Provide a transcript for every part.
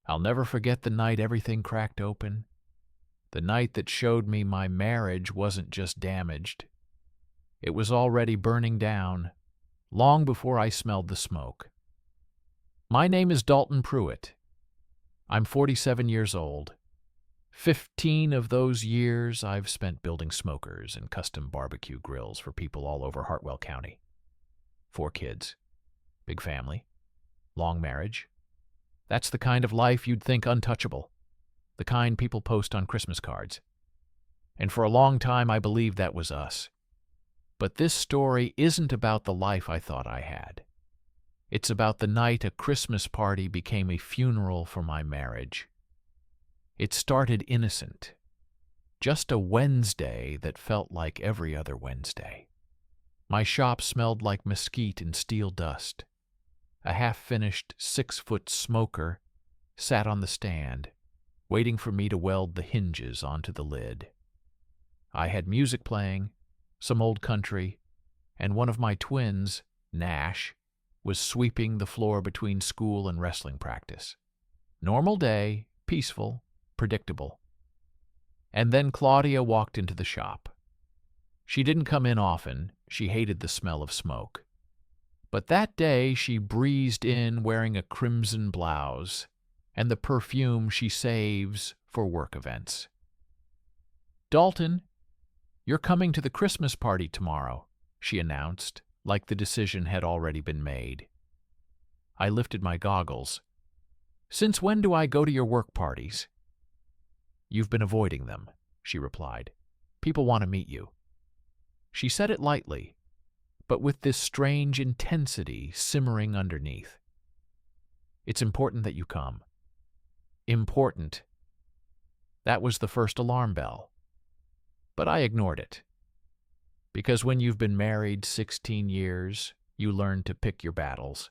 I'll never forget the night everything cracked open, the night that showed me my marriage wasn't just damaged. It was already burning down, long before I smelled the smoke. My name is Dalton Pruitt. I'm 47 years old. 15 of those years I've spent building smokers and custom barbecue grills for people all over Hartwell County. 4 kids, big family, long marriage. That's the kind of life you'd think untouchable, the kind people post on Christmas cards. And for a long time I believed that was us. But this story isn't about the life I thought I had. It's about the night a Christmas party became a funeral for my marriage. It started innocent, just a Wednesday that felt like every other Wednesday. My shop smelled like mesquite and steel dust. A half-finished 6-foot smoker sat on the stand, waiting for me to weld the hinges onto the lid. I had music playing, some old country, and one of my twins, Nash, was sweeping the floor between school and wrestling practice. Normal day, peaceful, predictable. And then Claudia walked into the shop. She didn't come in often. She hated the smell of smoke. But that day she breezed in wearing a crimson blouse and the perfume she saves for work events. "Dalton, you're coming to the Christmas party tomorrow," she announced, like the decision had already been made. I lifted my goggles. "Since when do I go to your work parties?" "You've been avoiding them," she replied. "People want to meet you." She said it lightly, but with this strange intensity simmering underneath. "It's important that you come." Important. That was the first alarm bell. But I ignored it. Because when you've been married 16 years, you learn to pick your battles.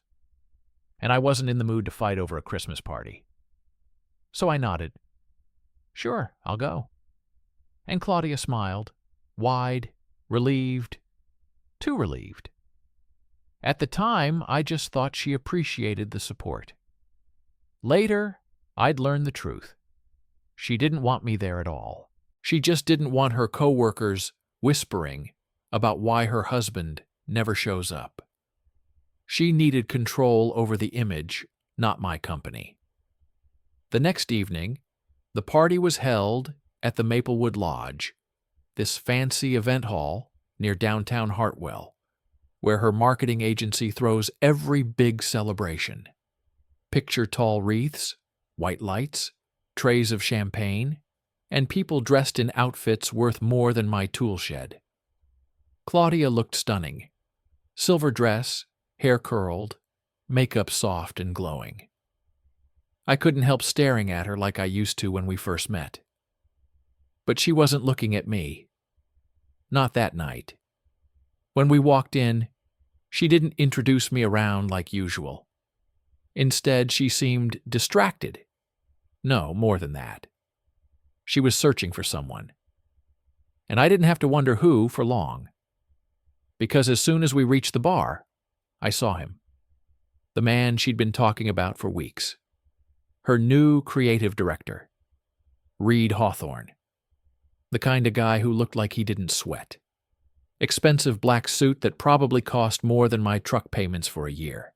And I wasn't in the mood to fight over a Christmas party. So I nodded. "Sure, I'll go." And Claudia smiled, wide, relieved, too relieved. At the time, I just thought she appreciated the support. Later, I'd learned the truth. She didn't want me there at all. She just didn't want her coworkers whispering about why her husband never shows up. She needed control over the image, not my company. The next evening, the party was held at the Maplewood Lodge, this fancy event hall near downtown Hartwell, where her marketing agency throws every big celebration. Picture tall wreaths, white lights, trays of champagne, and people dressed in outfits worth more than my tool shed. Claudia looked stunning. Silver dress, hair curled, makeup soft and glowing. I couldn't help staring at her like I used to when we first met. But she wasn't looking at me. Not that night. When we walked in, she didn't introduce me around like usual. Instead, she seemed distracted. No, more than that. She was searching for someone. And I didn't have to wonder who for long. Because as soon as we reached the bar, I saw him. The man she'd been talking about for weeks. Her new creative director, Reed Hawthorne. The kind of guy who looked like he didn't sweat. Expensive black suit that probably cost more than my truck payments for a year.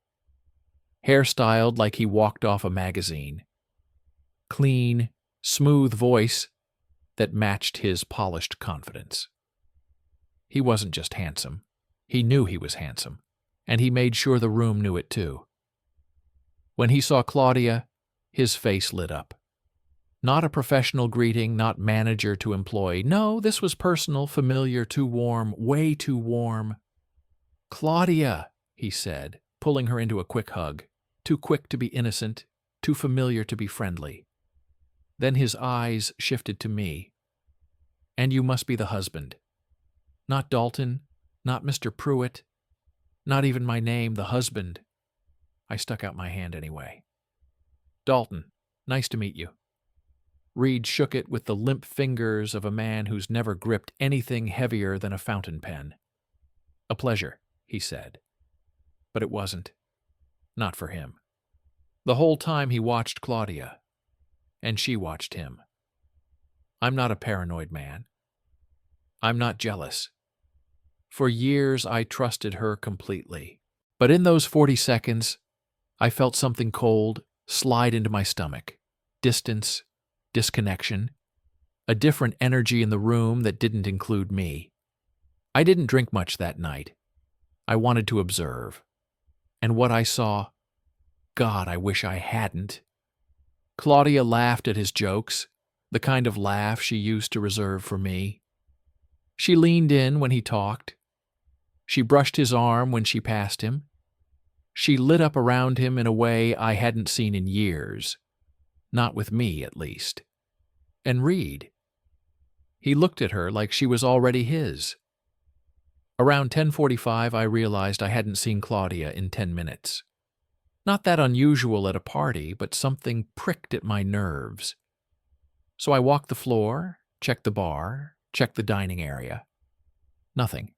Hairstyled like he walked off a magazine. Clean, smooth voice that matched his polished confidence. He wasn't just handsome. He knew he was handsome, and he made sure the room knew it too. When he saw Claudia, his face lit up. Not a professional greeting, not manager to employee. No, this was personal, familiar, too warm, way too warm. "Claudia," he said, pulling her into a quick hug. Too quick to be innocent, too familiar to be friendly. Then his eyes shifted to me. "And you must be the husband. Not Dalton, not Mr. Pruitt, not even my name, the husband." I stuck out my hand anyway. "Dalton, nice to meet you." Reed shook it with the limp fingers of a man who's never gripped anything heavier than a fountain pen. "A pleasure," he said. But it wasn't. Not for him. The whole time he watched Claudia, and she watched him. I'm not a paranoid man. I'm not jealous. For years, I trusted her completely. But in those 40 seconds, I felt something cold slide into my stomach. Distance, disconnection, a different energy in the room that didn't include me. I didn't drink much that night. I wanted to observe. And what I saw, God, I wish I hadn't. Claudia laughed at his jokes, the kind of laugh she used to reserve for me. She leaned in when he talked. She brushed his arm when she passed him. She lit up around him in a way I hadn't seen in years. Not with me, at least. And Reed. He looked at her like she was already his. Around 10:45, I realized I hadn't seen Claudia in 10 minutes. Not that unusual at a party, but something pricked at my nerves. So I walked the floor, checked the bar, checked the dining area. Nothing.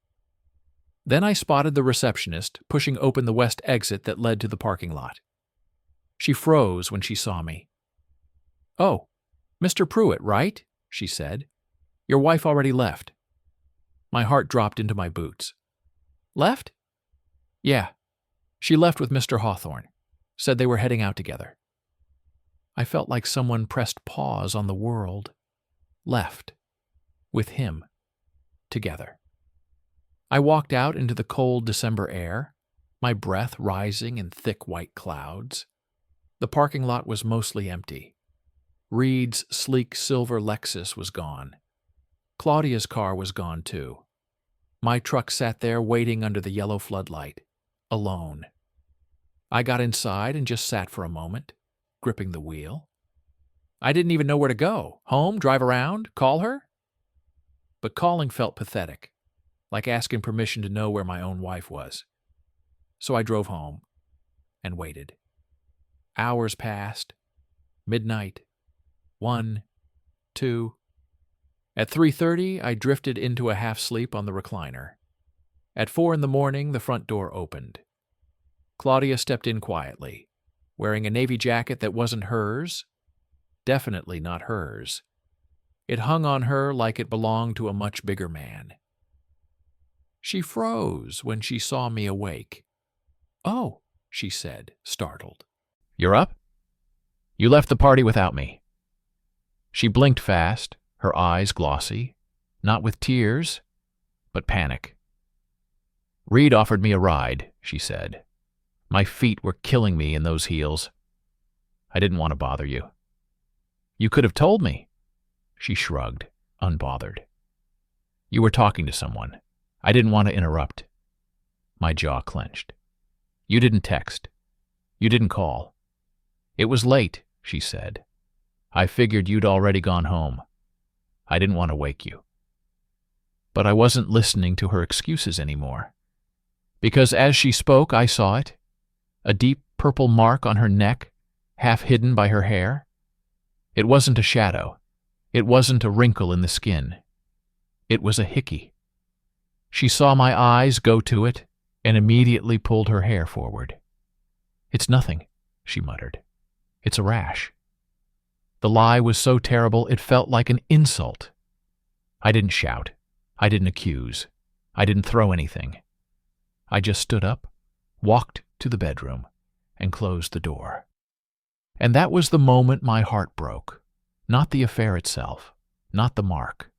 Then I spotted the receptionist pushing open the west exit that led to the parking lot. She froze when she saw me. "Oh, Mr. Pruitt, right?" she said. "Your wife already left." My heart dropped into my boots. "Left?" "Yeah. She left with Mr. Hawthorne. Said they were heading out together." I felt like someone pressed pause on the world. Left. With him. Together. I walked out into the cold December air, my breath rising in thick white clouds. The parking lot was mostly empty. Reed's sleek silver Lexus was gone. Claudia's car was gone too. My truck sat there waiting under the yellow floodlight, alone. I got inside and just sat for a moment, gripping the wheel. I didn't even know where to go. Home? Drive around? Call her? But calling felt pathetic, like asking permission to know where my own wife was. So I drove home and waited. Hours passed. Midnight. 1, 2. At 3:30, I drifted into a half-sleep on the recliner. At 4 in the morning, the front door opened. Claudia stepped in quietly, wearing a navy jacket that wasn't hers. Definitely not hers. It hung on her like it belonged to a much bigger man. She froze when she saw me awake. "Oh," she said, startled. "You're up? You left the party without me." She blinked fast, her eyes glossy, not with tears, but panic. "Reed offered me a ride," she said. "My feet were killing me in those heels. I didn't want to bother you." "You could have told me." She shrugged, unbothered. "You were talking to someone. I didn't want to interrupt." My jaw clenched. "You didn't text. You didn't call." "It was late," she said. "I figured you'd already gone home. I didn't want to wake you." But I wasn't listening to her excuses anymore. Because as she spoke, I saw it. A deep purple mark on her neck, half hidden by her hair. It wasn't a shadow. It wasn't a wrinkle in the skin. It was a hickey. She saw my eyes go to it and immediately pulled her hair forward. "It's nothing," she muttered. "It's a rash." The lie was so terrible it felt like an insult. I didn't shout. I didn't accuse. I didn't throw anything. I just stood up, walked to the bedroom, and closed the door. And that was the moment my heart broke. Not the affair itself, not the mark,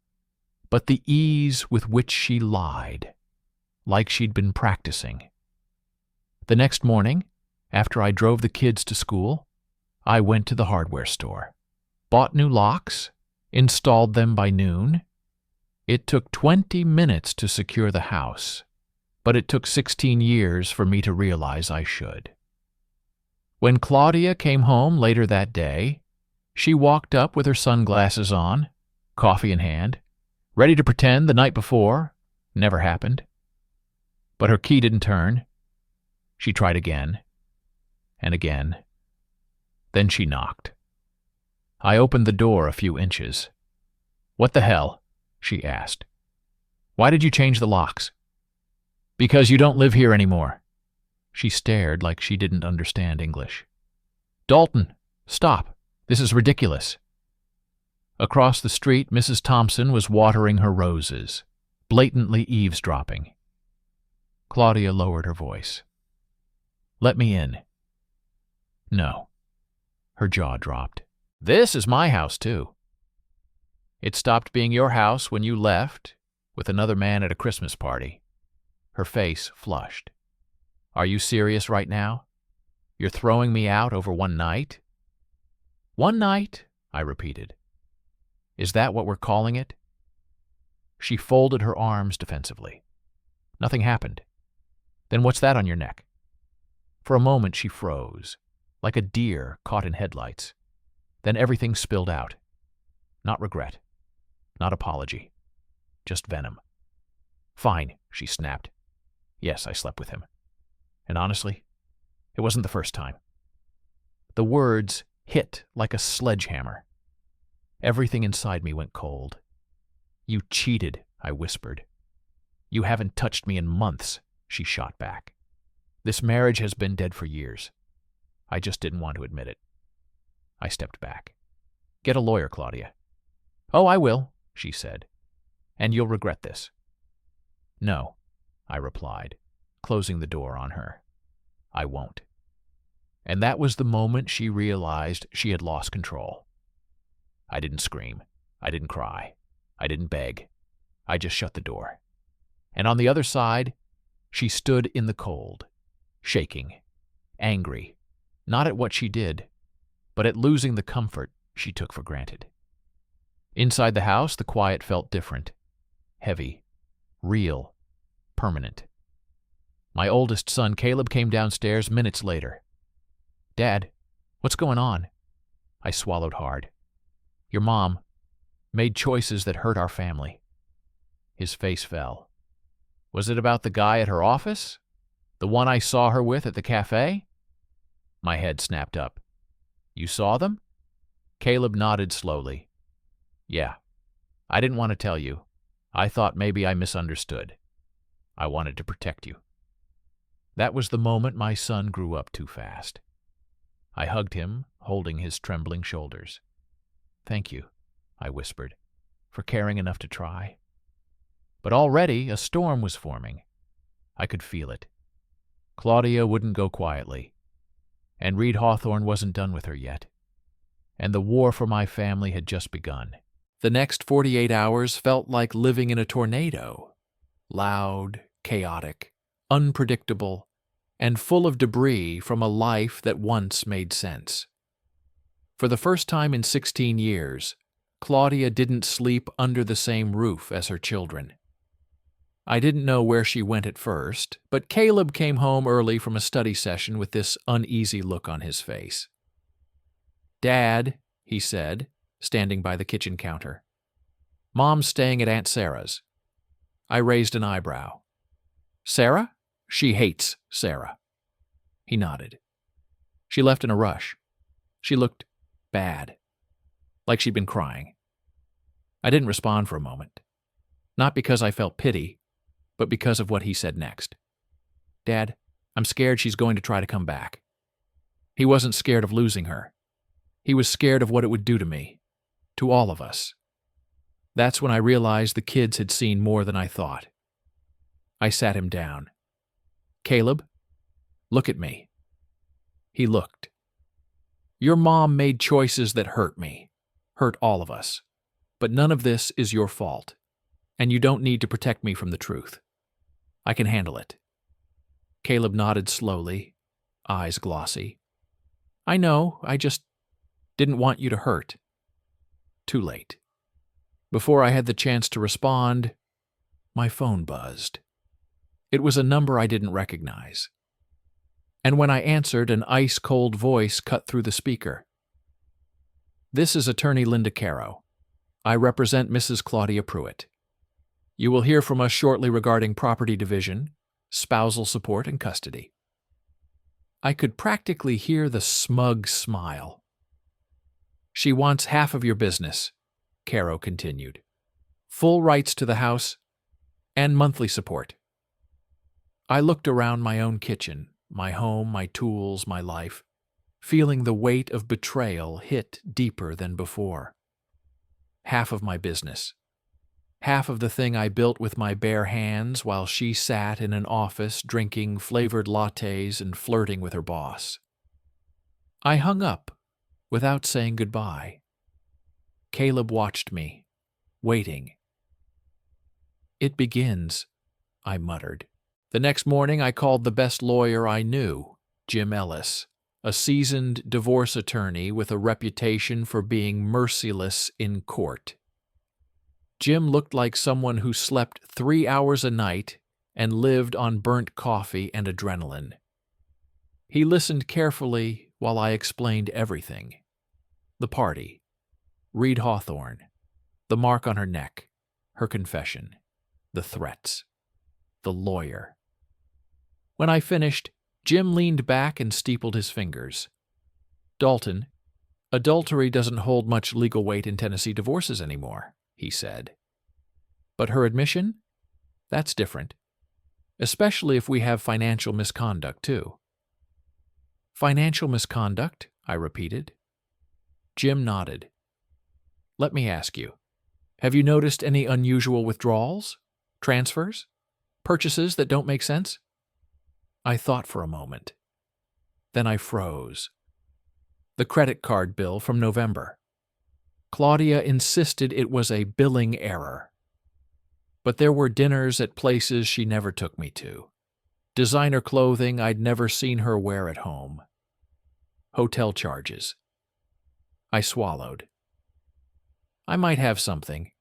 but the ease with which she lied, like she'd been practicing. The next morning, after I drove the kids to school, I went to the hardware store, bought new locks, installed them by noon. It took 20 minutes to secure the house, but it took 16 years for me to realize I should. When Claudia came home later that day, she walked up with her sunglasses on, coffee in hand, ready to pretend the night before never happened. But her key didn't turn. She tried again, and again. Then she knocked. I opened the door a few inches. "What the hell?" she asked. "Why did you change the locks?" "Because you don't live here anymore." She stared like she didn't understand English. "Dalton, stop. This is ridiculous. Across the street, Mrs. Thompson was watering her roses, blatantly eavesdropping. Claudia lowered her voice. Let me in. No. Her jaw dropped. This is my house, too. It stopped being your house when you left with another man at a Christmas party. Her face flushed. Are you serious right now? You're throwing me out over one night? One night, I repeated. Is that what we're calling it? She folded her arms defensively. Nothing happened. Then what's that on your neck? For a moment she froze, like a deer caught in headlights. Then everything spilled out. Not regret. Not apology. Just venom. Fine, she snapped. Yes, I slept with him. And honestly, it wasn't the first time. The words hit like a sledgehammer. Everything inside me went cold. You cheated, I whispered. You haven't touched me in months, she shot back. This marriage has been dead for years. I just didn't want to admit it. I stepped back. Get a lawyer, Claudia. Oh, I will, she said. And you'll regret this. No, I replied, closing the door on her. I won't. And that was the moment she realized she had lost control. I didn't scream. I didn't cry. I didn't beg. I just shut the door. And on the other side, she stood in the cold, shaking, angry, not at what she did, but at losing the comfort she took for granted. Inside the house, the quiet felt different, heavy, real, permanent. My oldest son, Caleb, came downstairs minutes later. Dad, what's going on? I swallowed hard. Your mom made choices that hurt our family. His face fell. Was it about the guy at her office? The one I saw her with at the cafe? My head snapped up. You saw them? Caleb nodded slowly. Yeah. I didn't want to tell you. I thought maybe I misunderstood. I wanted to protect you. That was the moment my son grew up too fast. I hugged him, holding his trembling shoulders. Thank you, I whispered, for caring enough to try. But already a storm was forming. I could feel it. Claudia wouldn't go quietly, and Reed Hawthorne wasn't done with her yet. And the war for my family had just begun. The next 48 hours felt like living in a tornado. Loud, chaotic, unpredictable, and full of debris from a life that once made sense. For the first time in 16 years, Claudia didn't sleep under the same roof as her children. I didn't know where she went at first, but Caleb came home early from a study session with this uneasy look on his face. Dad, he said, standing by the kitchen counter. Mom's staying at Aunt Sarah's. I raised an eyebrow. Sarah? She hates Sarah. He nodded. She left in a rush. She looked bad, like she'd been crying. I didn't respond for a moment, not because I felt pity, but because of what he said next. Dad, I'm scared she's going to try to come back. He wasn't scared of losing her. He was scared of what it would do to me, to all of us. That's when I realized the kids had seen more than I thought. I sat him down. Caleb, look at me. He looked. Your mom made choices that hurt me, hurt all of us. But none of this is your fault, and you don't need to protect me from the truth. I can handle it. Caleb nodded slowly, eyes glossy. I know, I just didn't want you to hurt. Too late. Before I had the chance to respond, my phone buzzed. It was a number I didn't recognize. And when I answered, an ice-cold voice cut through the speaker. This is Attorney Linda Caro. I represent Mrs. Claudia Pruitt. You will hear from us shortly regarding property division, spousal support, and custody. I could practically hear the smug smile. She wants half of your business, Caro continued. Full rights to the house and monthly support. I looked around my own kitchen, my home, my tools, my life, feeling the weight of betrayal hit deeper than before. Half of my business. Half of the thing I built with my bare hands while she sat in an office drinking flavored lattes and flirting with her boss. I hung up without saying goodbye. Caleb watched me, waiting. "It begins," I muttered. The next morning I called the best lawyer I knew, Jim Ellis, a seasoned divorce attorney with a reputation for being merciless in court. Jim looked like someone who slept 3 hours a night and lived on burnt coffee and adrenaline. He listened carefully while I explained everything. The party, Reed Hawthorne, the mark on her neck, her confession, the threats, the lawyer. When I finished, Jim leaned back and steepled his fingers. "Dalton, adultery doesn't hold much legal weight in Tennessee divorces anymore," he said. "But her admission? That's different. Especially if we have financial misconduct, too." "Financial misconduct?" I repeated. Jim nodded. "Let me ask you, have you noticed any unusual withdrawals? Transfers? Purchases that don't make sense?" I thought for a moment. Then I froze. The credit card bill from November. Claudia insisted it was a billing error. But there were dinners at places she never took me to. Designer clothing I'd never seen her wear at home. Hotel charges. I swallowed. "I might have something."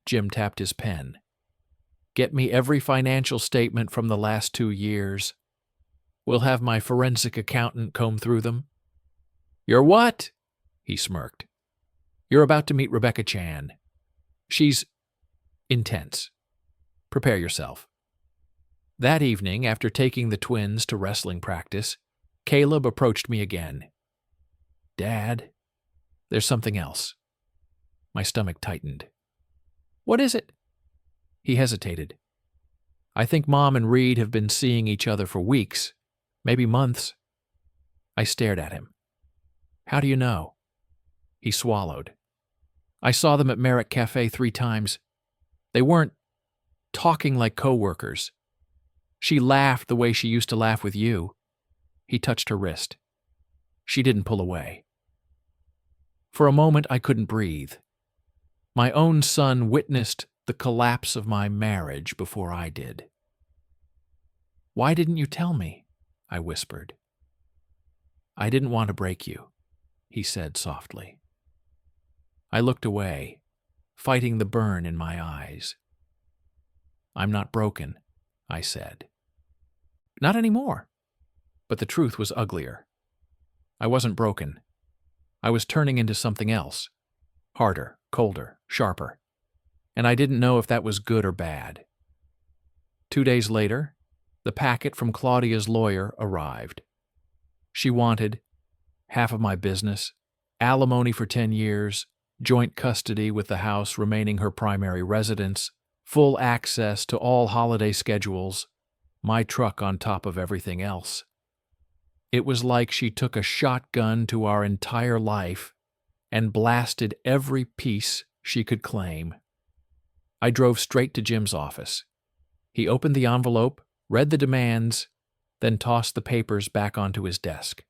Jim tapped his pen. "Get me every financial statement from the last 2 years. We'll have my forensic accountant comb through them." "You're what?" he smirked. "You're about to meet Rebecca Chan. She's intense. Prepare yourself." That evening, after taking the twins to wrestling practice, Caleb approached me again. "Dad, there's something else." My stomach tightened. "What is it?" He hesitated. "I think Mom and Reed have been seeing each other for weeks, maybe months." I stared at him. "How do you know?" He swallowed. "I saw them at Merrick Cafe 3 times. They weren't talking like co-workers. She laughed the way she used to laugh with you." He touched her wrist. She didn't pull away. For a moment I couldn't breathe. My own son witnessed the collapse of my marriage before I did. "Why didn't you tell me?" I whispered. "I didn't want to break you," he said softly. I looked away, fighting the burn in my eyes. "I'm not broken," I said. "Not anymore." But the truth was uglier. I wasn't broken. I was turning into something else. Harder, colder, sharper. And I didn't know if that was good or bad. 2 days later, the packet from Claudia's lawyer arrived. She wanted half of my business, alimony for 10 years, joint custody with the house remaining her primary residence, full access to all holiday schedules, my truck on top of everything else. It was like she took a shotgun to our entire life and blasted every piece she could claim. I drove straight to Jim's office. He opened the envelope, read the demands, then tossed the papers back onto his desk.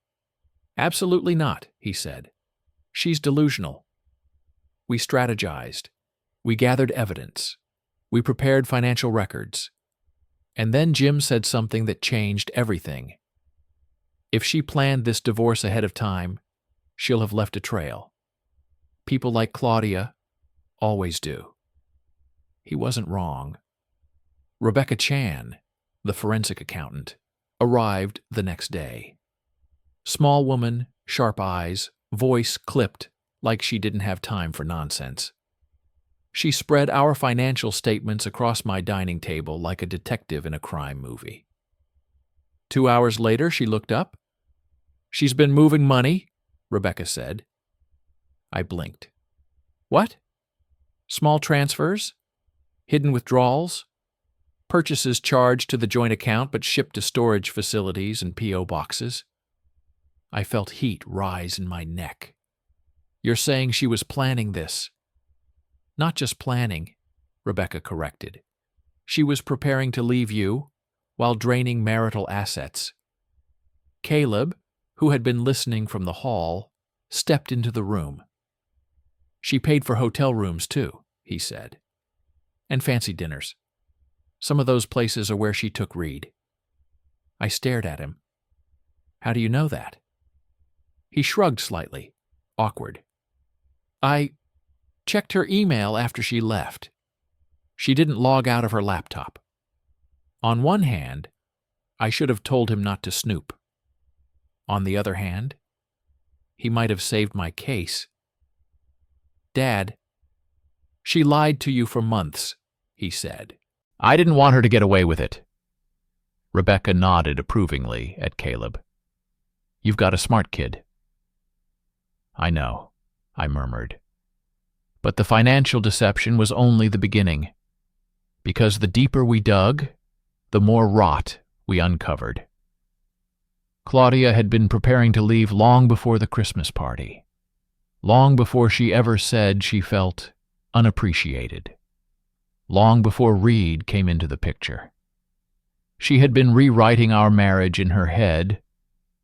"Absolutely not," he said. "She's delusional." We strategized. We gathered evidence. We prepared financial records. And then Jim said something that changed everything. If she planned this divorce ahead of time, she'll have left a trail. People like Claudia always do. He wasn't wrong. Rebecca Chan, the forensic accountant, arrived the next day. Small woman, sharp eyes, voice clipped like she didn't have time for nonsense. She spread our financial statements across my dining table like a detective in a crime movie. 2 hours later, she looked up. "She's been moving money," Rebecca said. I blinked. "What?" "Small transfers, hidden withdrawals, purchases charged to the joint account but shipped to storage facilities and P.O. boxes." I felt heat rise in my neck. You're saying she was planning this? Not just planning, Rebecca corrected. She was preparing to leave you while draining marital assets. Caleb, who had been listening from the hall, stepped into the room. She paid for hotel rooms too, he said. And fancy dinners. Some of those places are where she took Reed. I stared at him. How do you know that? He shrugged slightly, awkward. I checked her email after she left. She didn't log out of her laptop. On one hand, I should have told him not to snoop. On the other hand, he might have saved my case. Dad, she lied to you for months, he said. I didn't want her to get away with it. Rebecca nodded approvingly at Caleb. You've got a smart kid. I know, I murmured. But the financial deception was only the beginning, because the deeper we dug, the more rot we uncovered. Claudia had been preparing to leave long before the Christmas party, long before she ever said she felt unappreciated, long before Reed came into the picture. She had been rewriting our marriage in her head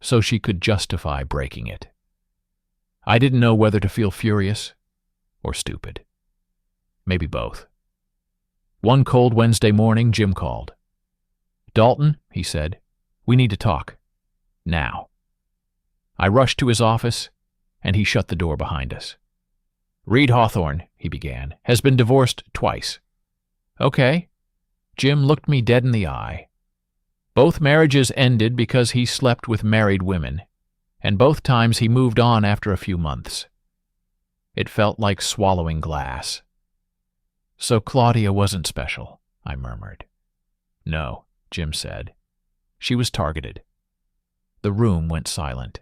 so she could justify breaking it. I didn't know whether to feel furious or stupid. Maybe both. One cold Wednesday morning, Jim called. Dalton, he said, we need to talk. Now. I rushed to his office, and he shut the door behind us. Reed Hawthorne, he began, has been divorced twice. Okay. Jim looked me dead in the eye. Both marriages ended because he slept with married women, and both times he moved on after a few months. It felt like swallowing glass. So Claudia wasn't special, I murmured. No, Jim said. She was targeted. The room went silent.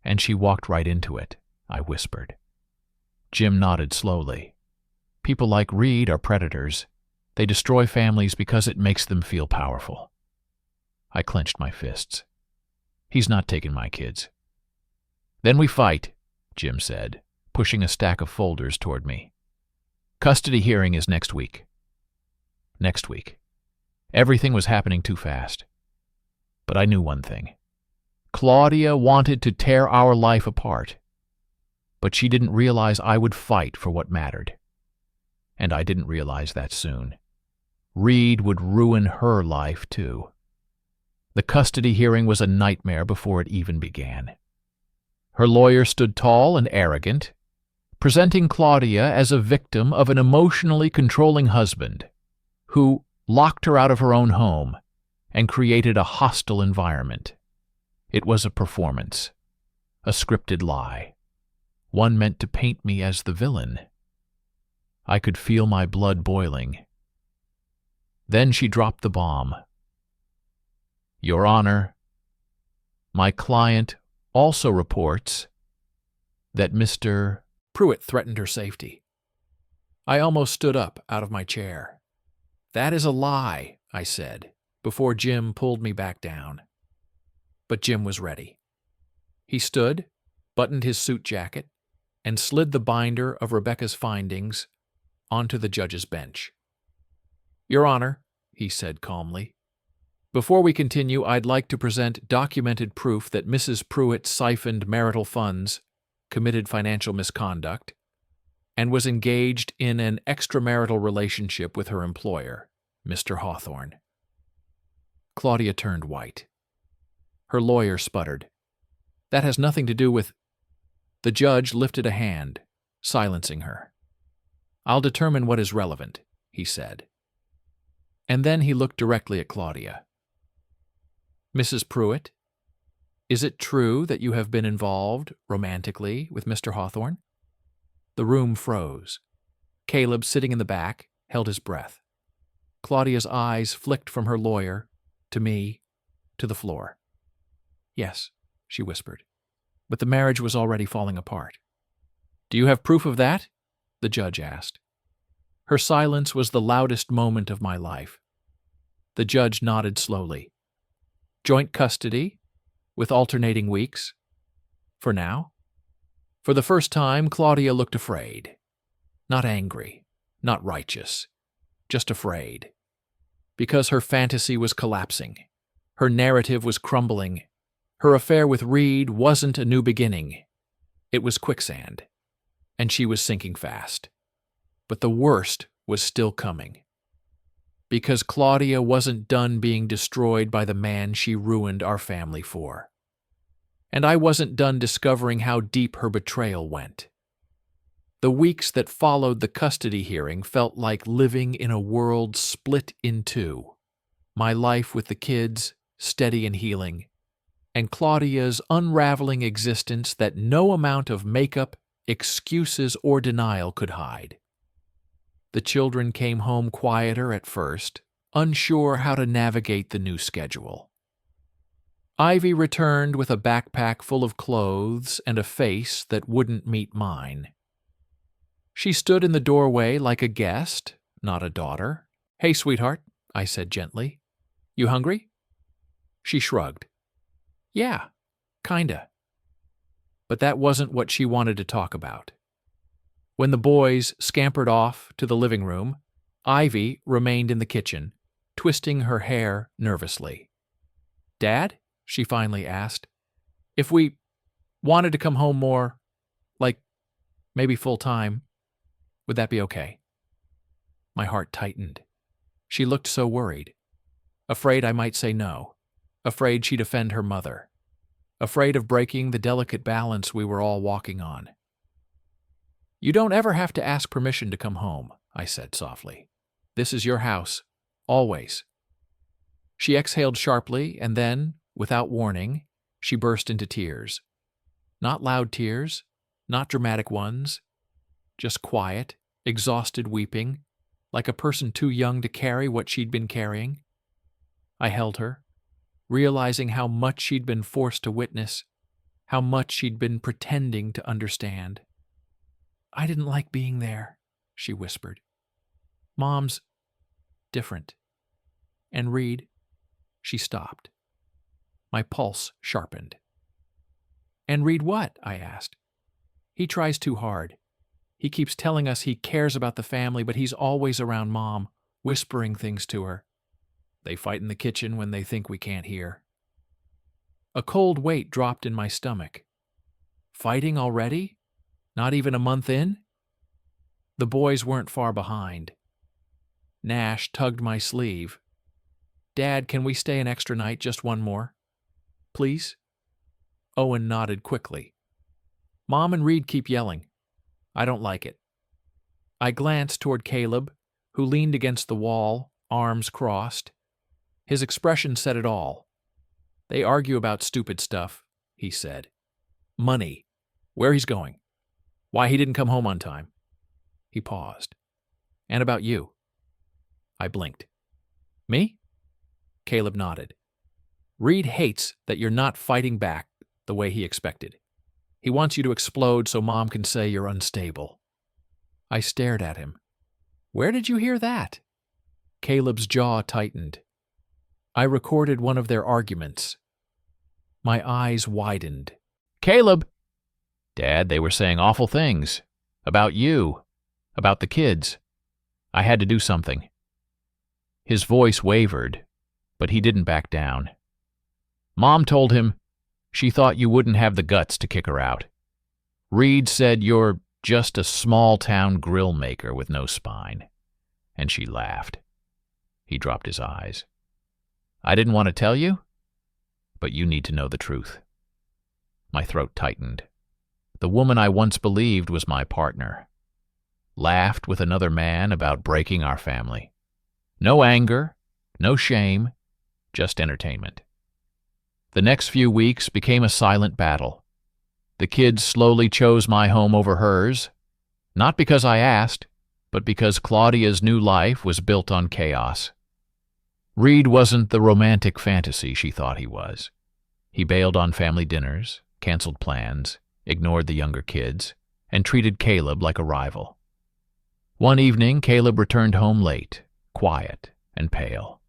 And she walked right into it, I whispered. Jim nodded slowly. People like Reed are predators. They destroy families because it makes them feel powerful. I clenched my fists. He's not taking my kids. Then we fight, Jim said, pushing a stack of folders toward me. Custody hearing is next week. Next week. Everything was happening too fast. But I knew one thing. Claudia wanted to tear our life apart. But she didn't realize I would fight for what mattered. And I didn't realize that soon. Reed would ruin her life, too. The custody hearing was a nightmare before it even began. Her lawyer stood tall and arrogant, presenting Claudia as a victim of an emotionally controlling husband who locked her out of her own home and created a hostile environment. It was a performance, a scripted lie, one meant to paint me as the villain. I could feel my blood boiling. Then she dropped the bomb. Your Honor, my client also reports that Mr. Pruitt threatened her safety. I almost stood up out of my chair. That is a lie, I said, before Jim pulled me back down. But Jim was ready. He stood, buttoned his suit jacket, and slid the binder of Rebecca's findings onto the judge's bench. Your Honor, he said calmly, before we continue, I'd like to present documented proof that Mrs. Pruitt siphoned marital funds, committed financial misconduct, and was engaged in an extramarital relationship with her employer, Mr. Hawthorne. Claudia turned white. Her lawyer sputtered. That has nothing to do with... The judge lifted a hand, silencing her. I'll determine what is relevant, he said. And then he looked directly at Claudia. Mrs. Pruitt, is it true that you have been involved romantically with Mr. Hawthorne? The room froze. Caleb, sitting in the back, held his breath. Claudia's eyes flicked from her lawyer, to me, to the floor. Yes, she whispered, but the marriage was already falling apart. Do you have proof of that? The judge asked. Her silence was the loudest moment of my life. The judge nodded slowly. Joint custody, with alternating weeks, for now. For the first time, Claudia looked afraid. Not angry, not righteous, just afraid. Because her fantasy was collapsing. Her narrative was crumbling. Her affair with Reed wasn't a new beginning. It was quicksand, and she was sinking fast. But the worst was still coming. Because Claudia wasn't done being destroyed by the man she ruined our family for. And I wasn't done discovering how deep her betrayal went. The weeks that followed the custody hearing felt like living in a world split in two. My life with the kids, steady and healing, and Claudia's unraveling existence that no amount of makeup, excuses, or denial could hide. The children came home quieter at first, unsure how to navigate the new schedule. Ivy returned with a backpack full of clothes and a face that wouldn't meet mine. She stood in the doorway like a guest, not a daughter. "Hey, sweetheart," I said gently. "You hungry?" She shrugged. "Yeah, kinda." But that wasn't what she wanted to talk about. When the boys scampered off to the living room, Ivy remained in the kitchen, twisting her hair nervously. "Dad," she finally asked, "if we wanted to come home more, like maybe full time, would that be okay?" My heart tightened. She looked so worried. Afraid I might say no. Afraid she'd offend her mother. Afraid of breaking the delicate balance we were all walking on. "You don't ever have to ask permission to come home," I said softly. "This is your house. Always." She exhaled sharply, and then, without warning, she burst into tears. Not loud tears, not dramatic ones, just quiet, exhausted weeping, like a person too young to carry what she'd been carrying. I held her, realizing how much she'd been forced to witness, how much she'd been pretending to understand. "I didn't like being there," she whispered. "Mom's different. And Reed," she stopped. My pulse sharpened. "And Reed what?" I asked. "He tries too hard. He keeps telling us he cares about the family, but he's always around Mom, whispering things to her. They fight in the kitchen when they think we can't hear." A cold weight dropped in my stomach. Fighting already? Not even a month in? The boys weren't far behind. Nash tugged my sleeve. "Dad, can we stay an extra night, just one more? Please?" Owen nodded quickly. "Mom and Reed keep yelling. I don't like it." I glanced toward Caleb, who leaned against the wall, arms crossed. His expression said it all. "They argue about stupid stuff," he said. "Money. Where he's going. Why he didn't come home on time." He paused. "And about you." I blinked. "Me?" Caleb nodded. "Reed hates that you're not fighting back the way he expected. He wants you to explode so Mom can say you're unstable." I stared at him. "Where did you hear that?" Caleb's jaw tightened. I recorded one of their arguments. My eyes widened. "Caleb!" "Dad, they were saying awful things. About you. About the kids. I had to do something." His voice wavered, but he didn't back down. "Mom told him she thought you wouldn't have the guts to kick her out. Reed said you're just a small-town grill maker with no spine." And she laughed. He dropped his eyes. "I didn't want to tell you, but you need to know the truth." My throat tightened. The woman I once believed was my partner. Laughed with another man about breaking our family. No anger, no shame, just entertainment. The next few weeks became a silent battle. The kids slowly chose my home over hers, not because I asked, but because Claudia's new life was built on chaos. Reed wasn't the romantic fantasy she thought he was. He bailed on family dinners, canceled plans, ignored the younger kids, and treated Caleb like a rival. One evening, Caleb returned home late, quiet and pale.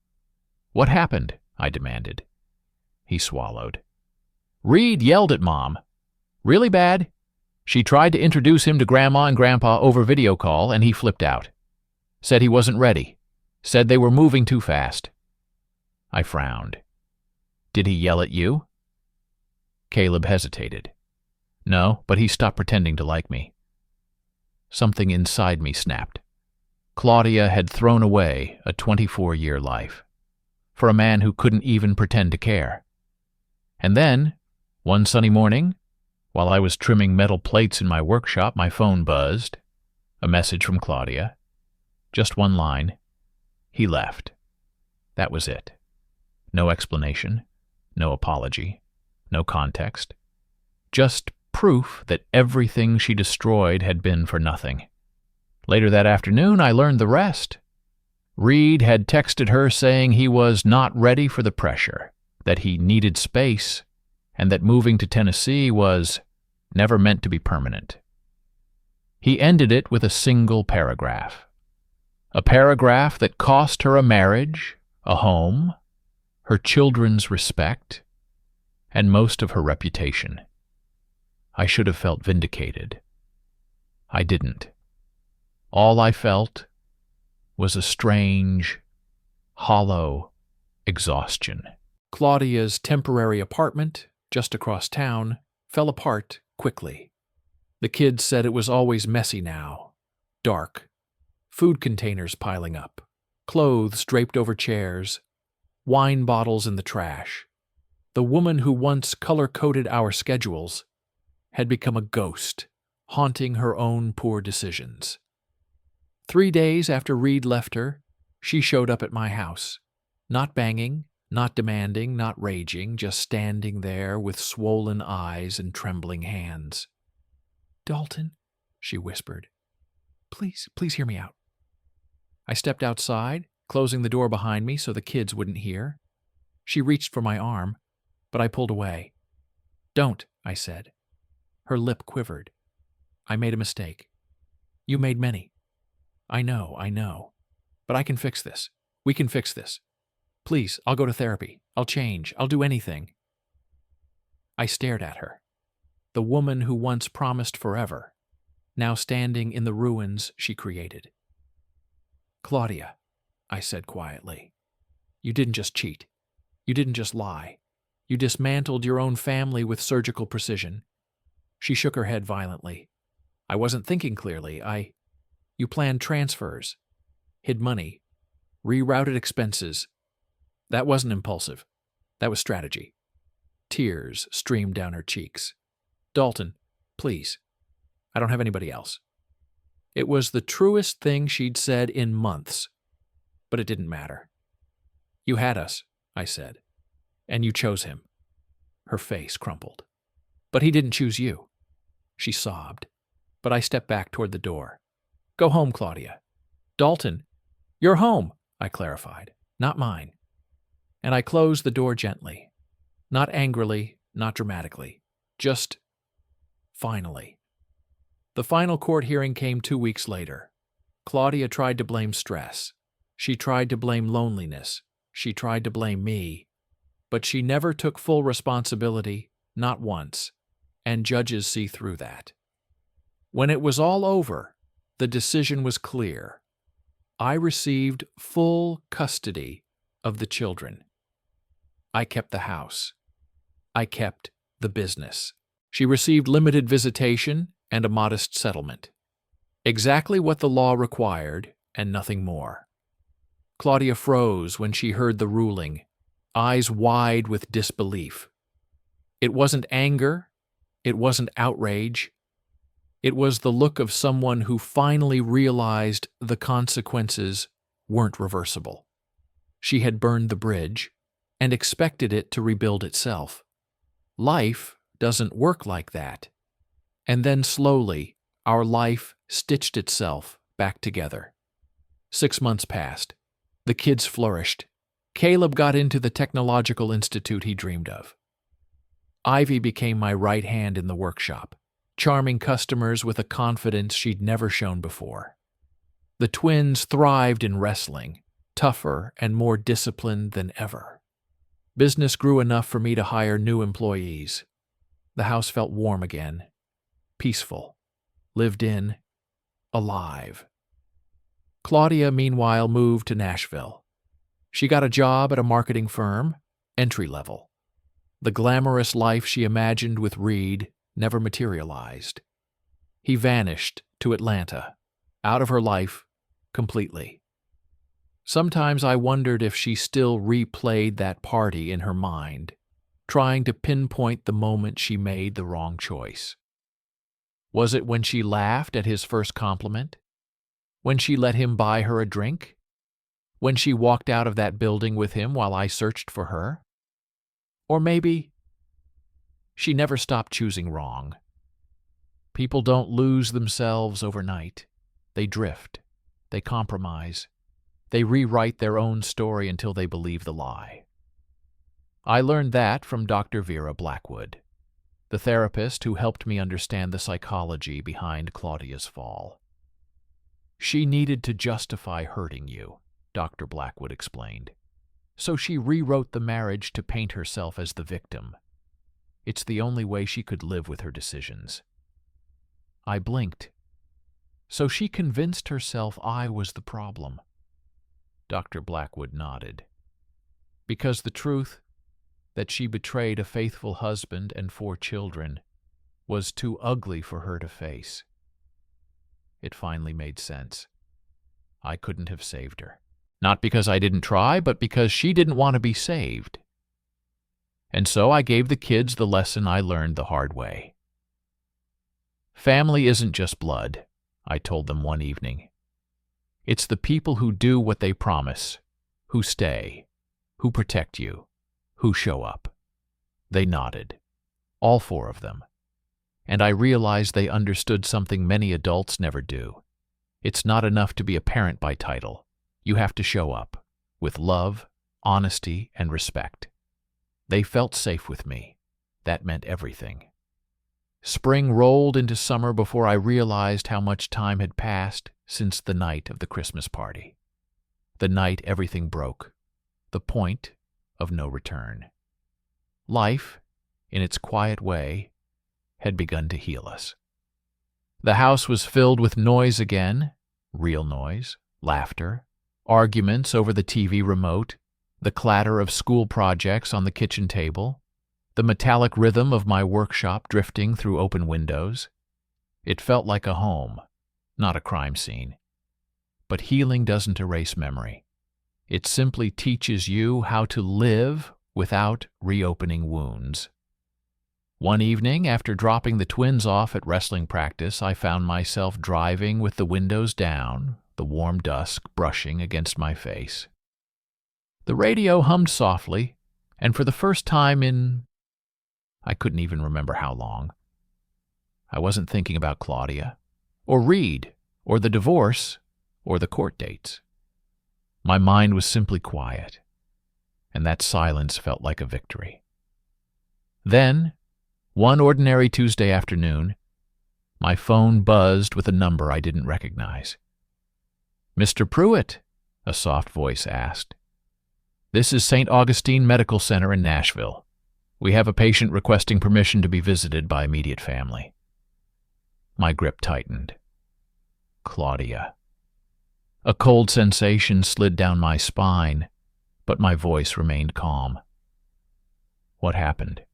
"What happened?" I demanded. He swallowed. "Reed yelled at Mom. Really bad. She tried to introduce him to Grandma and Grandpa over video call, and he flipped out. Said he wasn't ready. Said they were moving too fast. I frowned. Did he yell at you? Caleb hesitated. No, but he stopped pretending to like me. Something inside me snapped. Claudia had thrown away a 24-year life for a man who couldn't even pretend to care. And then, one sunny morning, while I was trimming metal plates in my workshop, my phone buzzed. A message from Claudia. Just one line. He left. That was it. No explanation, no apology, no context. Just proof that everything she destroyed had been for nothing. Later that afternoon, I learned the rest. Reed had texted her saying he was not ready for the pressure, that he needed space, and that moving to Tennessee was never meant to be permanent. He ended it with a single paragraph. A paragraph that cost her a marriage, a home, her children's respect, and most of her reputation. I should have felt vindicated. I didn't. All I felt was a strange, hollow exhaustion. Claudia's temporary apartment, just across town, fell apart quickly. The kids said it was always messy now, dark, food containers piling up, clothes draped over chairs, wine bottles in the trash. The woman who once color-coded our schedules had become a ghost, haunting her own poor decisions. 3 days after Reed left her, she showed up at my house, not banging, not demanding, not raging, just standing there with swollen eyes and trembling hands. "Dalton," she whispered, please hear me out." I stepped outside, closing the door behind me so the kids wouldn't hear. She reached for my arm, but I pulled away. "Don't," I said. Her lip quivered. "I made a mistake. You made many. I know. But I can fix this. We can fix this. Please, I'll go to therapy. I'll change. I'll do anything." I stared at her. The woman who once promised forever, now standing in the ruins she created. "Claudia," I said quietly, "you didn't just cheat. You didn't just lie. You dismantled your own family with surgical precision." She shook her head violently. "I wasn't thinking clearly. You planned transfers, hid money, rerouted expenses. That wasn't impulsive. That was strategy." Tears streamed down her cheeks. "Dalton, please. I don't have anybody else." It was the truest thing she'd said in months, but it didn't matter. "You had us," I said, "and you chose him." Her face crumpled. "But he didn't choose you." She sobbed, but I stepped back toward the door. "Go home, Claudia." "Dalton, you're home," I clarified, "not mine." And I closed the door gently, not angrily, not dramatically, just finally. The final court hearing came 2 weeks later. Claudia tried to blame stress. She tried to blame loneliness. She tried to blame me. But she never took full responsibility, not once, and judges see through that. When it was all over, the decision was clear. I received full custody of the children. I kept the house. I kept the business. She received limited visitation and a modest settlement. Exactly what the law required and nothing more. Claudia froze when she heard the ruling, eyes wide with disbelief. It wasn't anger. It wasn't outrage. It was the look of someone who finally realized the consequences weren't reversible. She had burned the bridge and expected it to rebuild itself. Life doesn't work like that. And then slowly, our life stitched itself back together. 6 months passed. The kids flourished. Caleb got into the technological institute he dreamed of. Ivy became my right hand in the workshop, charming customers with a confidence she'd never shown before. The twins thrived in wrestling, tougher and more disciplined than ever. Business grew enough for me to hire new employees. The house felt warm again, peaceful, lived in, alive. Claudia, meanwhile, moved to Nashville. She got a job at a marketing firm, entry level. The glamorous life she imagined with Reed never materialized. He vanished to Atlanta, out of her life completely. Sometimes I wondered if she still replayed that party in her mind, trying to pinpoint the moment she made the wrong choice. Was it when she laughed at his first compliment? When she let him buy her a drink? When she walked out of that building with him while I searched for her? Or maybe she never stopped choosing wrong. People don't lose themselves overnight. They drift. They compromise. They rewrite their own story until they believe the lie. I learned that from Dr. Vera Blackwood, the therapist who helped me understand the psychology behind Claudia's fall. She needed to justify hurting you, Dr. Blackwood explained. So she rewrote the marriage to paint herself as the victim. It's the only way she could live with her decisions. I blinked. So she convinced herself I was the problem. Dr. Blackwood nodded. Because the truth, that she betrayed a faithful husband and 4 children, was too ugly for her to face. It finally made sense. I couldn't have saved her. Not because I didn't try, but because she didn't want to be saved. And so I gave the kids the lesson I learned the hard way. Family isn't just blood, I told them one evening. It's the people who do what they promise, who stay, who protect you, who show up. They nodded, all 4 of them. And I realized they understood something many adults never do. It's not enough to be a parent by title. You have to show up, with love, honesty, and respect. They felt safe with me. That meant everything. Spring rolled into summer before I realized how much time had passed since the night of the Christmas party. The night everything broke. The point of no return. Life, in its quiet way, had begun to heal us. The house was filled with noise again, real noise, laughter, arguments over the TV remote, the clatter of school projects on the kitchen table, the metallic rhythm of my workshop drifting through open windows. It felt like a home, not a crime scene. But healing doesn't erase memory. It simply teaches you how to live without reopening wounds. One evening, after dropping the twins off at wrestling practice, I found myself driving with the windows down, the warm dusk brushing against my face. The radio hummed softly, and for the first time I couldn't even remember how long. I wasn't thinking about Claudia, or Reed, or the divorce, or the court dates. My mind was simply quiet, and that silence felt like a victory. Then, one ordinary Tuesday afternoon, my phone buzzed with a number I didn't recognize. "Mr. Pruitt," a soft voice asked. "This is St. Augustine Medical Center in Nashville. We have a patient requesting permission to be visited by immediate family." My grip tightened. Claudia. A cold sensation slid down my spine, but my voice remained calm. What happened?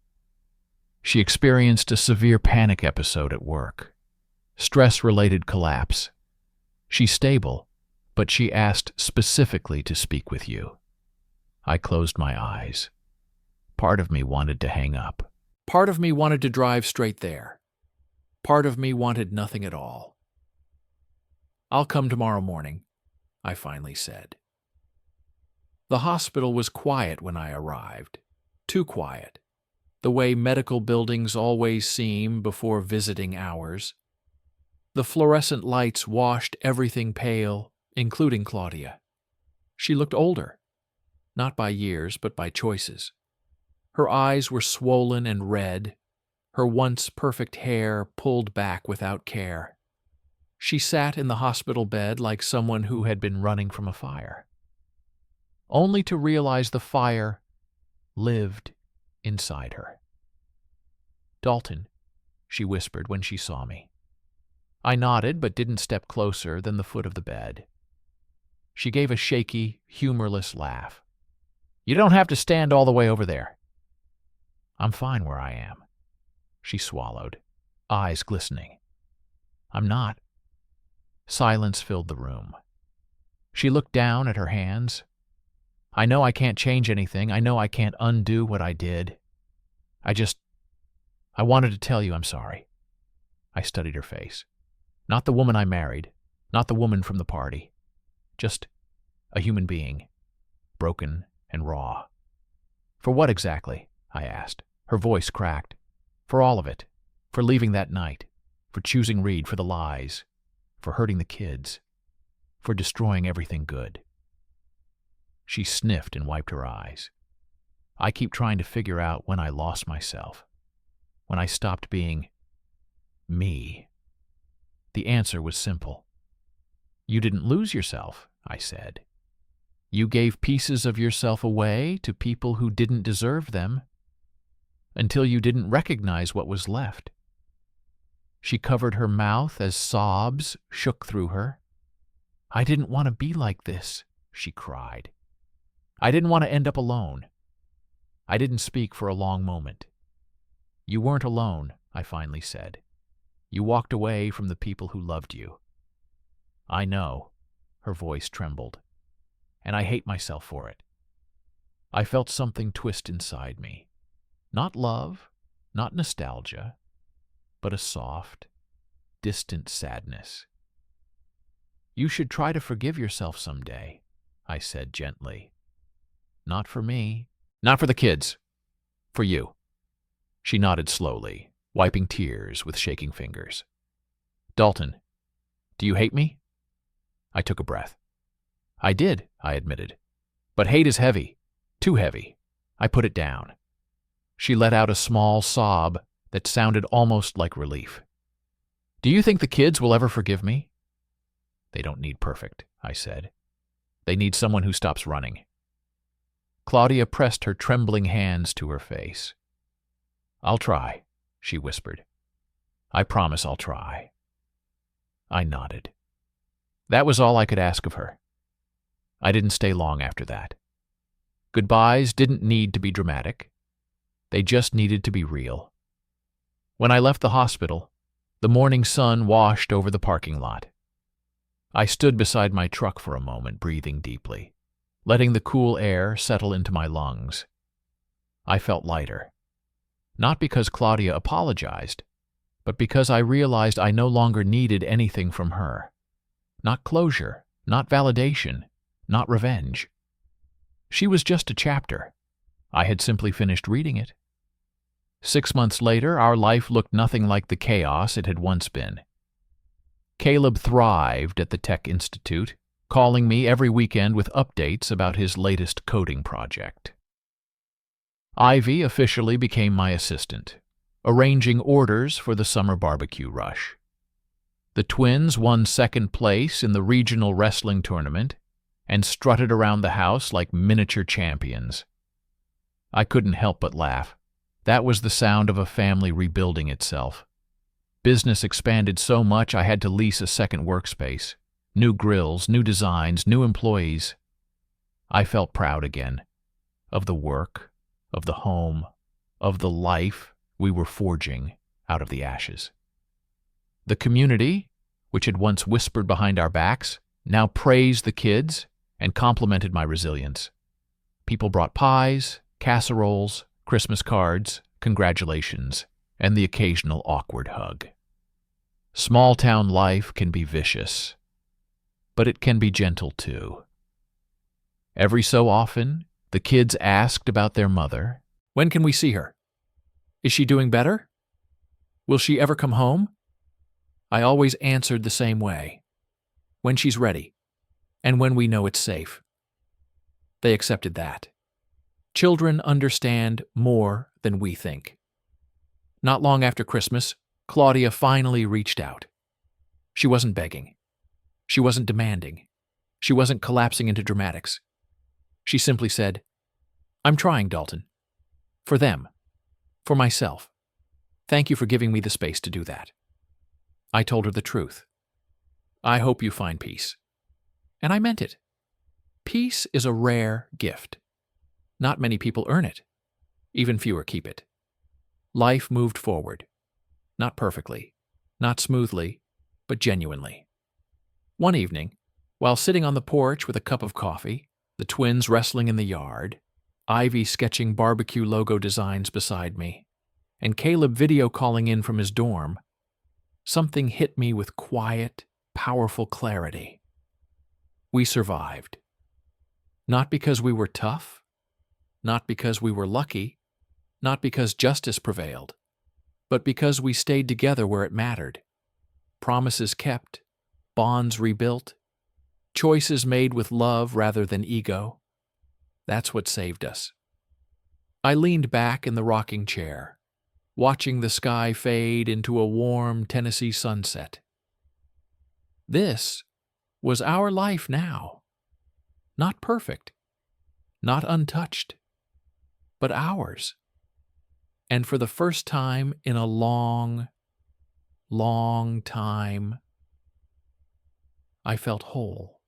She experienced a severe panic episode at work. Stress-related collapse. She's stable, but she asked specifically to speak with you. I closed my eyes. Part of me wanted to hang up. Part of me wanted to drive straight there. Part of me wanted nothing at all. "I'll come tomorrow morning," I finally said. The hospital was quiet when I arrived. Too quiet. The way medical buildings always seem before visiting hours. The fluorescent lights washed everything pale, including Claudia. She looked older, not by years, but by choices. Her eyes were swollen and red, her once perfect hair pulled back without care. She sat in the hospital bed like someone who had been running from a fire, only to realize the fire lived inside her. "Dalton," she whispered when she saw me. I nodded but didn't step closer than the foot of the bed. She gave a shaky, humorless laugh. "You don't have to stand all the way over there." "I'm fine where I am." She swallowed, eyes glistening. "I'm not." Silence filled the room. She looked down at her hands. "I know I can't change anything. I know I can't undo what I did. I wanted to tell you I'm sorry." I studied her face. Not the woman I married, not the woman from the party. Just a human being, broken and raw. "For what exactly?" I asked. Her voice cracked. "For all of it. For leaving that night. For choosing Reed. For the lies. For hurting the kids. For destroying everything good." She sniffed and wiped her eyes. "I keep trying to figure out when I lost myself. When I stopped being me." The answer was simple. "You didn't lose yourself," I said. "You gave pieces of yourself away to people who didn't deserve them until you didn't recognize what was left." She covered her mouth as sobs shook through her. "I didn't want to be like this," she cried. "I didn't want to end up alone." I didn't speak for a long moment. "You weren't alone," I finally said. "You walked away from the people who loved you." "I know," her voice trembled, "and I hate myself for it." I felt something twist inside me. Not love, not nostalgia, but a soft, distant sadness. "You should try to forgive yourself someday," I said gently. "Not for me. Not for the kids. For you." She nodded slowly, wiping tears with shaking fingers. "Dalton, do you hate me?" I took a breath. "I did," I admitted. "But hate is heavy. Too heavy." I put it down. She let out a small sob that sounded almost like relief. "Do you think the kids will ever forgive me?" "They don't need perfect," I said. "They need someone who stops running." Claudia pressed her trembling hands to her face. "I'll try," she whispered. "I promise I'll try." I nodded. That was all I could ask of her. I didn't stay long after that. Goodbyes didn't need to be dramatic. They just needed to be real. When I left the hospital, the morning sun washed over the parking lot. I stood beside my truck for a moment, breathing deeply, letting the cool air settle into my lungs. I felt lighter. Not because Claudia apologized, but because I realized I no longer needed anything from her. Not closure, not validation, not revenge. She was just a chapter. I had simply finished reading it. 6 months later, our life looked nothing like the chaos it had once been. Caleb thrived at the Tech Institute, calling me every weekend with updates about his latest coding project. Ivy officially became my assistant, arranging orders for the summer barbecue rush. The twins won second place in the regional wrestling tournament and strutted around the house like miniature champions. I couldn't help but laugh. That was the sound of a family rebuilding itself. Business expanded so much I had to lease a second workspace. New grills, new designs, new employees. I felt proud again. Of the work, of the home, of the life we were forging out of the ashes. The community, which had once whispered behind our backs, now praised the kids and complimented my resilience. People brought pies, casseroles, Christmas cards, congratulations, and the occasional awkward hug. Small-town life can be vicious, but it can be gentle too. Every so often, the kids asked about their mother. "When can we see her? Is she doing better? Will she ever come home?" I always answered the same way. "When she's ready, and when we know it's safe." They accepted that. Children understand more than we think. Not long after Christmas, Claudia finally reached out. She wasn't begging. She wasn't demanding. She wasn't collapsing into dramatics. She simply said, "I'm trying, Dalton. For them. For myself. Thank you for giving me the space to do that. I told her the truth. I hope you find peace. And I meant it. Peace is a rare gift. Not many people earn it. Even fewer keep it. Life moved forward. Not perfectly, not smoothly, but genuinely. One evening, while sitting on the porch with a cup of coffee, the twins wrestling in the yard, Ivy sketching barbecue logo designs beside me, and Caleb video calling in from his dorm, something hit me with quiet, powerful clarity. We survived. Not because we were tough, not because we were lucky, not because justice prevailed, but because we stayed together where it mattered. Promises kept, bonds rebuilt, choices made with love rather than ego. That's what saved us. I leaned back in the rocking chair, watching the sky fade into a warm Tennessee sunset. This was our life now. Not perfect, not untouched, but ours. And for the first time in a long, long time, I felt whole.